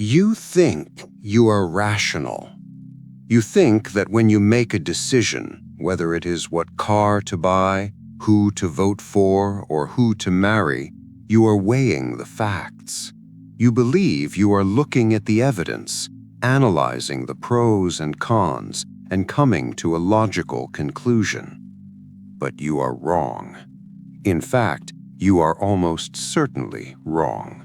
You think you are rational. You think that when you make a decision, whether it is what car to buy, who to vote for, or who to marry, you are weighing the facts. You believe you are looking at the evidence, analyzing the pros and cons, and coming to a logical conclusion. But you are wrong. In fact, you are almost certainly wrong.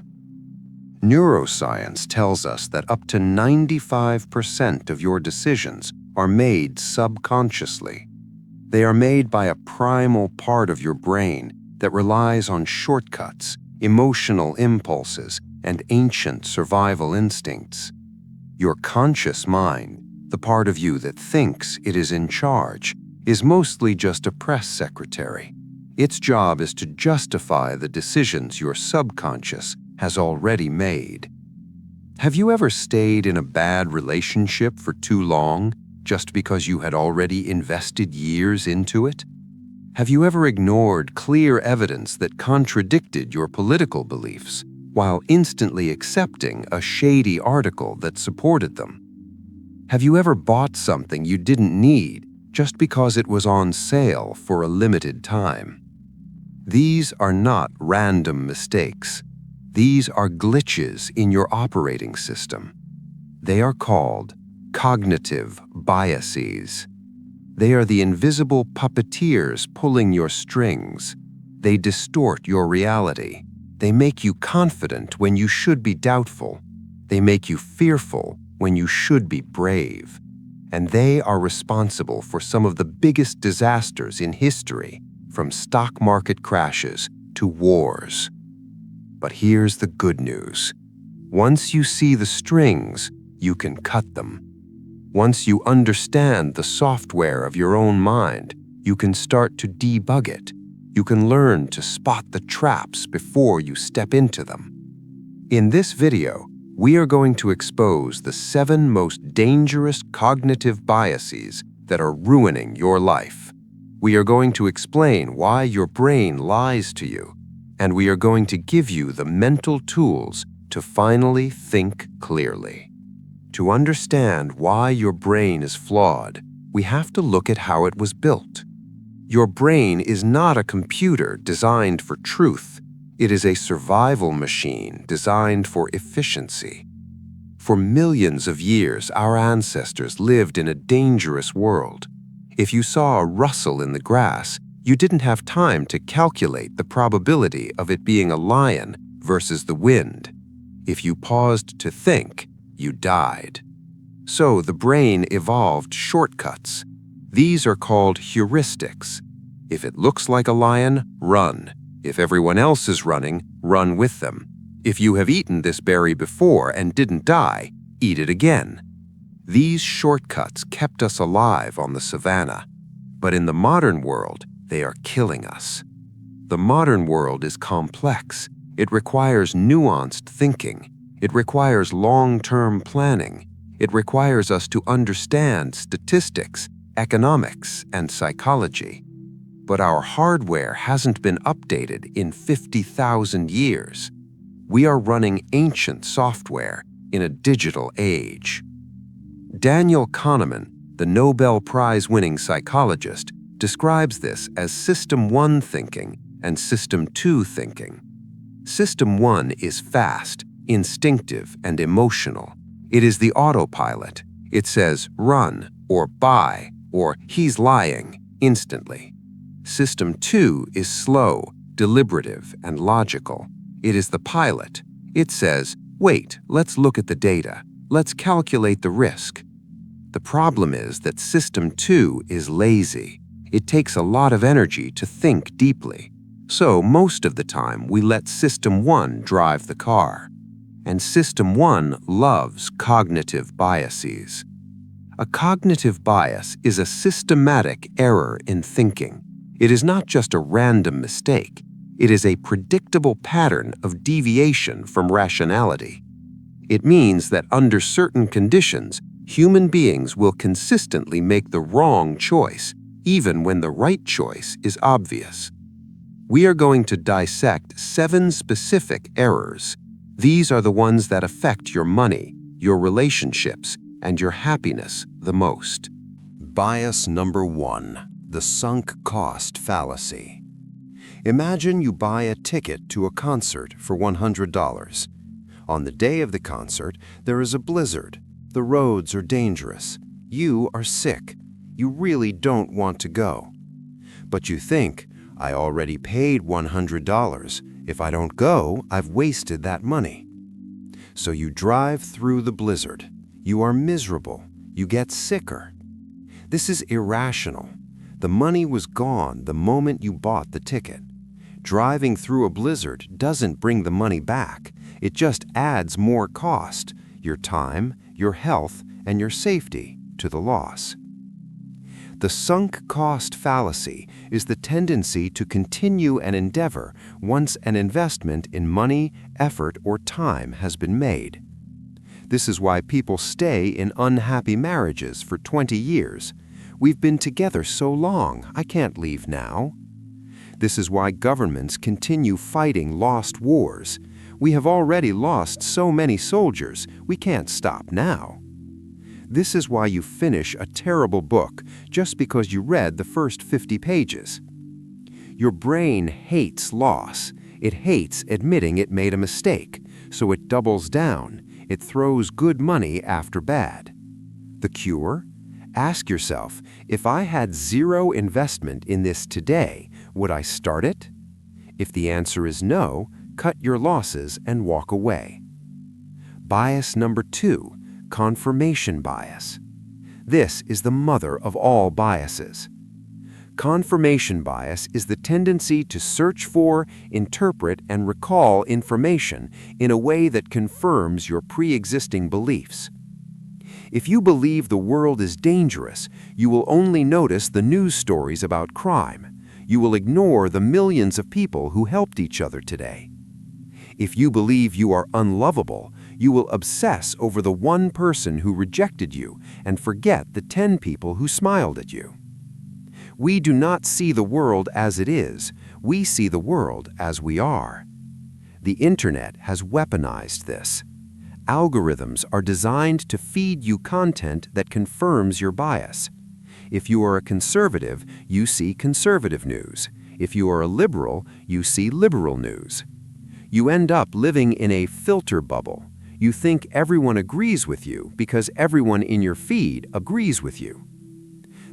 Neuroscience tells us that up to 95% of your decisions are made subconsciously. They are made by a primal part of your brain that relies on shortcuts, emotional impulses, and ancient survival instincts. Your conscious mind, the part of you that thinks it is in charge, is mostly just a press secretary. Its job is to justify the decisions your subconscious has already made. Have you ever stayed in a bad relationship for too long just because you had already invested years into it? Have you ever ignored clear evidence that contradicted your political beliefs while instantly accepting a shady article that supported them? Have you ever bought something you didn't need just because it was on sale for a limited time? These are not random mistakes. These are glitches in your operating system. They are called cognitive biases. They are the invisible puppeteers pulling your strings. They distort your reality. They make you confident when you should be doubtful. They make you fearful when you should be brave. And they are responsible for some of the biggest disasters in history, from stock market crashes to wars. But here's the good news. Once you see the strings, you can cut them. Once you understand the software of your own mind, you can start to debug it. You can learn to spot the traps before you step into them. In this video, we are going to expose the 7 most dangerous cognitive biases that are ruining your life. We are going to explain why your brain lies to you, and we are going to give you the mental tools to finally think clearly. To understand why your brain is flawed, we have to look at how it was built. Your brain is not a computer designed for truth. It is a survival machine designed for efficiency. For millions of years, our ancestors lived in a dangerous world. If you saw a rustle in the grass, you didn't have time to calculate the probability of it being a lion versus the wind. If you paused to think, you died. So the brain evolved shortcuts. These are called heuristics. If it looks like a lion, run. If everyone else is running, run with them. If you have eaten this berry before and didn't die, eat it again. These shortcuts kept us alive on the savannah. But in the modern world, they are killing us. The modern world is complex. It requires nuanced thinking. It requires long-term planning. It requires us to understand statistics, economics, and psychology. But our hardware hasn't been updated in 50,000 years. We are running ancient software in a digital age. Daniel Kahneman, the Nobel Prize-winning psychologist, describes this as System 1 thinking and System 2 thinking. System 1 is fast, instinctive, and emotional. It is the autopilot. It says run or buy or he's lying instantly. System 2 is slow, deliberative, and logical. It is the pilot. It says, wait, let's look at the data. Let's calculate the risk. The problem is that System 2 is lazy. It takes a lot of energy to think deeply. So most of the time, we let System 1 drive the car. And System 1 loves cognitive biases. A cognitive bias is a systematic error in thinking. It is not just a random mistake. It is a predictable pattern of deviation from rationality. It means that under certain conditions, human beings will consistently make the wrong choice, even when the right choice is obvious. We are going to dissect 7 specific errors. These are the ones that affect your money, your relationships, and your happiness the most. Bias number 1, the sunk cost fallacy. Imagine you buy a ticket to a concert for $100. On the day of the concert, there is a blizzard. The roads are dangerous. You are sick. You really don't want to go. But you think, I already paid $100. If I don't go, I've wasted that money. So you drive through the blizzard. You are miserable. You get sicker. This is irrational. The money was gone the moment you bought the ticket. Driving through a blizzard doesn't bring the money back. It just adds more cost, your time, your health, and your safety to the loss. The sunk cost fallacy is the tendency to continue an endeavor once an investment in money, effort, or time has been made. This is why people stay in unhappy marriages for 20 years. We've been together so long, I can't leave now. This is why governments continue fighting lost wars. We have already lost so many soldiers, we can't stop now. This is why you finish a terrible book just because you read the first 50 pages. Your brain hates loss. It hates admitting it made a mistake, so it doubles down. It throws good money after bad. The cure? Ask yourself, if I had zero investment in this today, would I start it? If the answer is no, cut your losses and walk away. Bias number 2, confirmation bias. This is the mother of all biases. Confirmation bias is the tendency to search for, interpret, and recall information in a way that confirms your pre-existing beliefs. If you believe the world is dangerous, you will only notice the news stories about crime. You will ignore the millions of people who helped each other today. If you believe you are unlovable, you will obsess over the one person who rejected you and forget the 10 people who smiled at you. We do not see the world as it is. We see the world as we are. The internet has weaponized this. Algorithms are designed to feed you content that confirms your bias. If you are a conservative, you see conservative news. If you are a liberal, you see liberal news. You end up living in a filter bubble. You think everyone agrees with you because everyone in your feed agrees with you.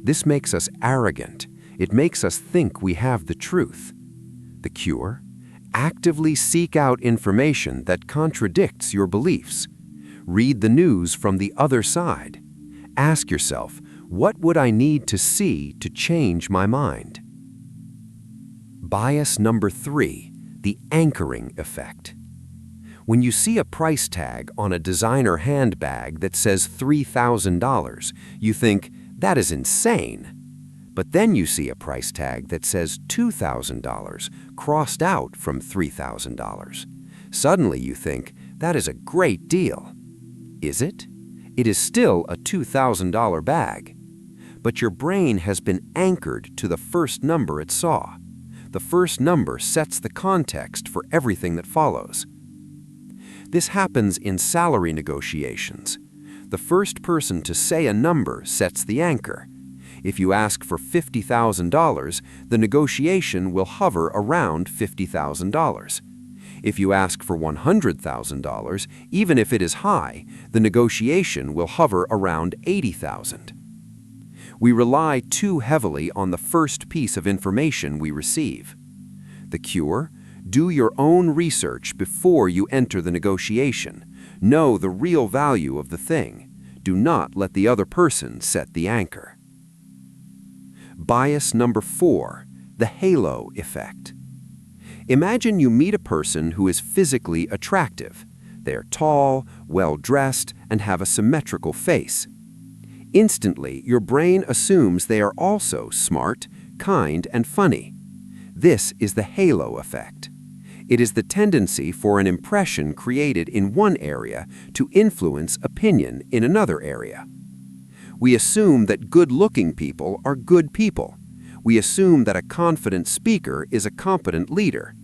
This makes us arrogant. It makes us think we have the truth. The cure? Actively seek out information that contradicts your beliefs. Read the news from the other side. Ask yourself, what would I need to see to change my mind? Bias number 3, the anchoring effect. When you see a price tag on a designer handbag that says $3,000, you think, that is insane. But then you see a price tag that says $2,000 crossed out from $3,000. Suddenly you think, that is a great deal. Is it? It is still a $2,000 bag. But your brain has been anchored to the first number it saw. The first number sets the context for everything that follows. This happens in salary negotiations. The first person to say a number sets the anchor. If you ask for $50,000, the negotiation will hover around $50,000. If you ask for $100,000, even if it is high, the negotiation will hover around $80,000. We rely too heavily on the first piece of information we receive. The cure? Do your own research before you enter the negotiation. Know the real value of the thing. Do not let the other person set the anchor. Bias number 4, the halo effect. Imagine you meet a person who is physically attractive. They are tall, well-dressed, and have a symmetrical face. Instantly, your brain assumes they are also smart, kind, and funny. This is the halo effect. It is the tendency for an impression created in one area to influence opinion in another area. We assume that good-looking people are good people. We assume that a confident speaker is a competent leader.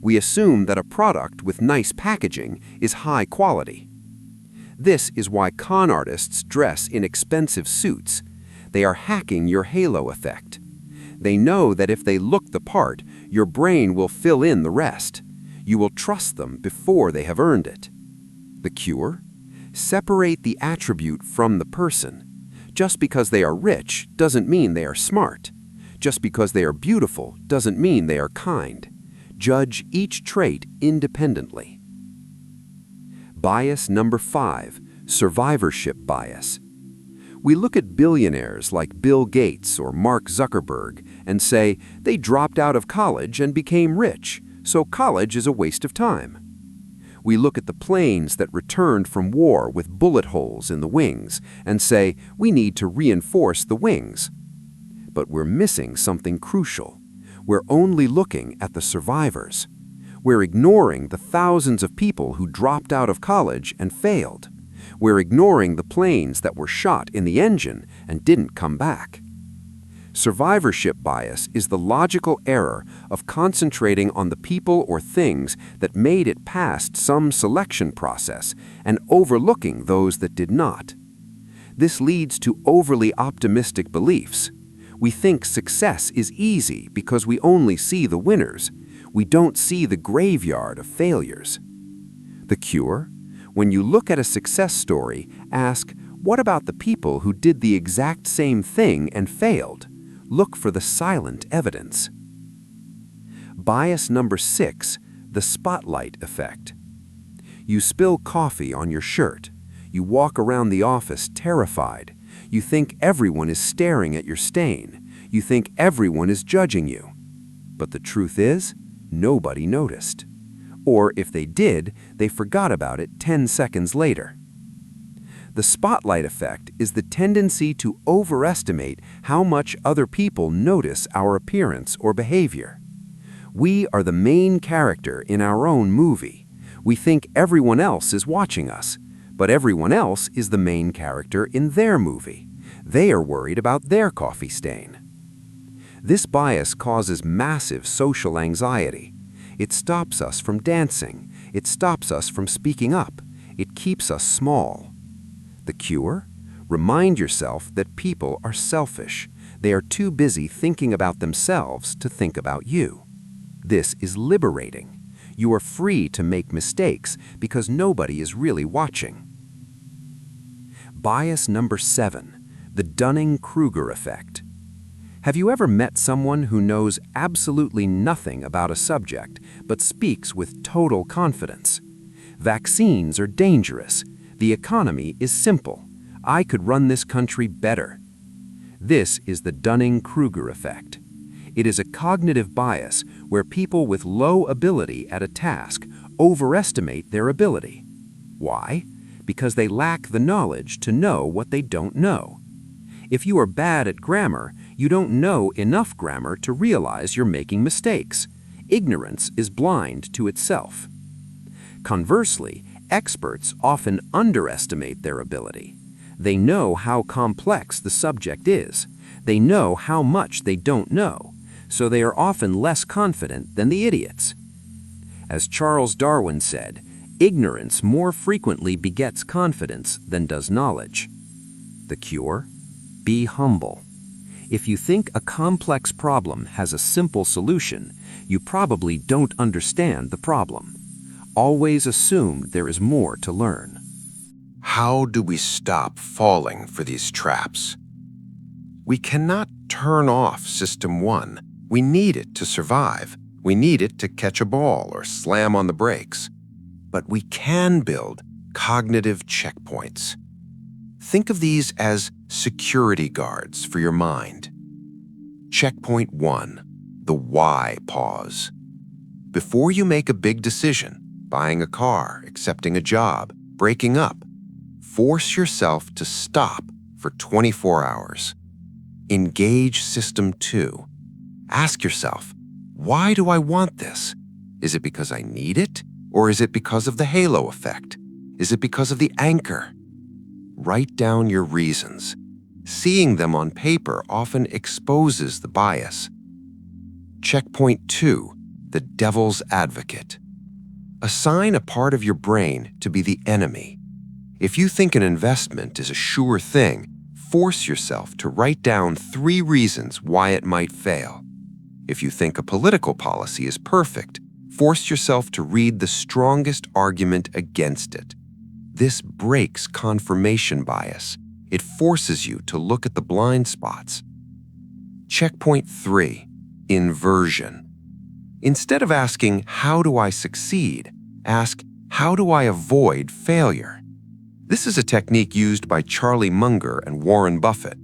We assume that a product with nice packaging is high quality. This is why con artists dress in expensive suits. They are hacking your halo effect. They know that if they look the part, your brain will fill in the rest. You will trust them before they have earned it. The cure? Separate the attribute from the person. Just because they are rich doesn't mean they are smart. Just because they are beautiful doesn't mean they are kind. Judge each trait independently. Bias number 5, survivorship bias. We look at billionaires like Bill Gates or Mark Zuckerberg and say they dropped out of college and became rich, so college is a waste of time. We look at the planes that returned from war with bullet holes in the wings and say we need to reinforce the wings. But we're missing something crucial. We're only looking at the survivors. We're ignoring the thousands of people who dropped out of college and failed. We're ignoring the planes that were shot in the engine and didn't come back. Survivorship bias is the logical error of concentrating on the people or things that made it past some selection process and overlooking those that did not. This leads to overly optimistic beliefs. We think success is easy because we only see the winners. We don't see the graveyard of failures. The cure? When you look at a success story, ask, what about the people who did the exact same thing and failed? Look for the silent evidence. Bias number 6, the spotlight effect. You spill coffee on your shirt. You walk around the office terrified. You think everyone is staring at your stain. You think everyone is judging you. But the truth is, nobody noticed. Or if they did, they forgot about it 10 seconds later. The spotlight effect is the tendency to overestimate how much other people notice our appearance or behavior. We are the main character in our own movie. We think everyone else is watching us, but everyone else is the main character in their movie. They are worried about their coffee stain. This bias causes massive social anxiety. It stops us from dancing. It stops us from speaking up. It keeps us small. The cure? Remind yourself that people are selfish. They are too busy thinking about themselves to think about you. This is liberating. You are free to make mistakes because nobody is really watching. Bias number 7, the Dunning-Kruger Effect. Have you ever met someone who knows absolutely nothing about a subject but speaks with total confidence? Vaccines are dangerous. The economy is simple. I could run this country better. This is the Dunning-Kruger Effect. It is a cognitive bias where people with low ability at a task overestimate their ability. Why? Because they lack the knowledge to know what they don't know. If you are bad at grammar, you don't know enough grammar to realize you're making mistakes. Ignorance is blind to itself. Conversely, experts often underestimate their ability. They know how complex the subject is. They know how much they don't know, so they are often less confident than the idiots. As Charles Darwin said, ignorance more frequently begets confidence than does knowledge. The cure? Be humble. If you think a complex problem has a simple solution, you probably don't understand the problem. Always assume there is more to learn. How do we stop falling for these traps? We cannot turn off System 1. We need it to survive. We need it to catch a ball or slam on the brakes. But we can build cognitive checkpoints. Think of these as security guards for your mind. Checkpoint 1, the why pause. Before you make a big decision, buying a car, accepting a job, breaking up, force yourself to stop for 24 hours. Engage System 2. Ask yourself, why do I want this? Is it because I need it? Or is it because of the halo effect? Is it because of the anchor? Write down your reasons. Seeing them on paper often exposes the bias. Checkpoint 2, the devil's advocate. Assign a part of your brain to be the enemy. If you think an investment is a sure thing, force yourself to write down 3 reasons why it might fail. If you think a political policy is perfect, force yourself to read the strongest argument against it. This breaks confirmation bias. It forces you to look at the blind spots. Checkpoint 3, inversion. Instead of asking, how do I succeed? Ask, how do I avoid failure? This is a technique used by Charlie Munger and Warren Buffett.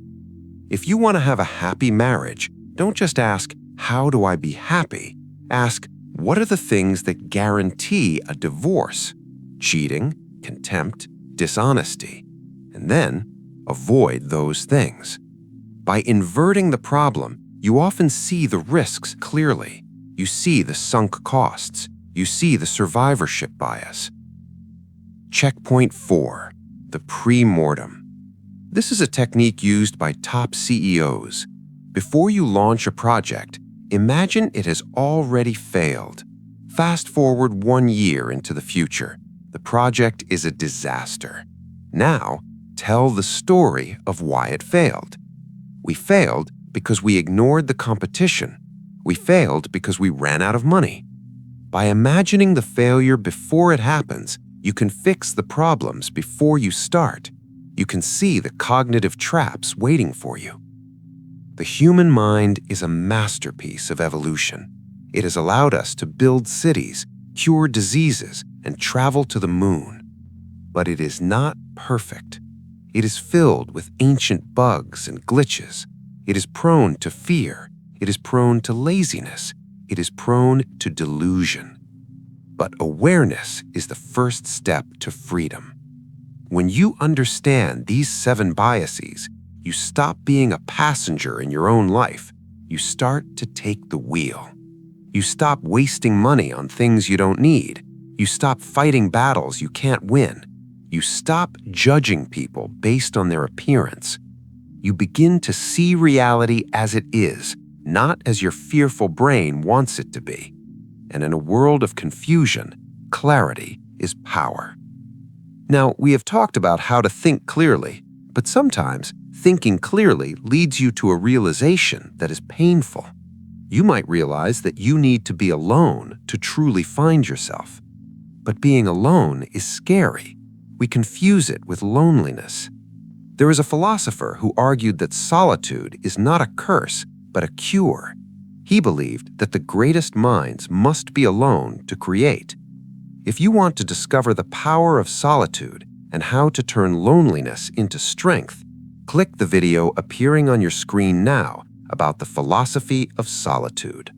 If you want to have a happy marriage, don't just ask, how do I be happy? Ask, what are the things that guarantee a divorce? Cheating, contempt, dishonesty. And then, avoid those things. By inverting the problem, you often see the risks clearly. You see the sunk costs. You see the survivorship bias. Checkpoint 4, the pre-mortem. This is a technique used by top CEOs. Before you launch a project, imagine it has already failed. Fast forward 1 year into the future. The project is a disaster. Now, tell the story of why it failed. We failed because we ignored the competition. We failed because we ran out of money. By imagining the failure before it happens, you can fix the problems before you start. You can see the cognitive traps waiting for you. The human mind is a masterpiece of evolution. It has allowed us to build cities, cure diseases, and travel to the moon. But it is not perfect. It is filled with ancient bugs and glitches. It is prone to fear. It is prone to laziness. It is prone to delusion. But awareness is the first step to freedom. When you understand these 7 biases, you stop being a passenger in your own life. You start to take the wheel. You stop wasting money on things you don't need. You stop fighting battles you can't win. You stop judging people based on their appearance. You begin to see reality as it is, not as your fearful brain wants it to be. And in a world of confusion, clarity is power. Now, we have talked about how to think clearly, but sometimes thinking clearly leads you to a realization that is painful. You might realize that you need to be alone to truly find yourself. But being alone is scary. We confuse it with loneliness. There is a philosopher who argued that solitude is not a curse, but a cure. He believed that the greatest minds must be alone to create. If you want to discover the power of solitude and how to turn loneliness into strength, click the video appearing on your screen now about the philosophy of solitude.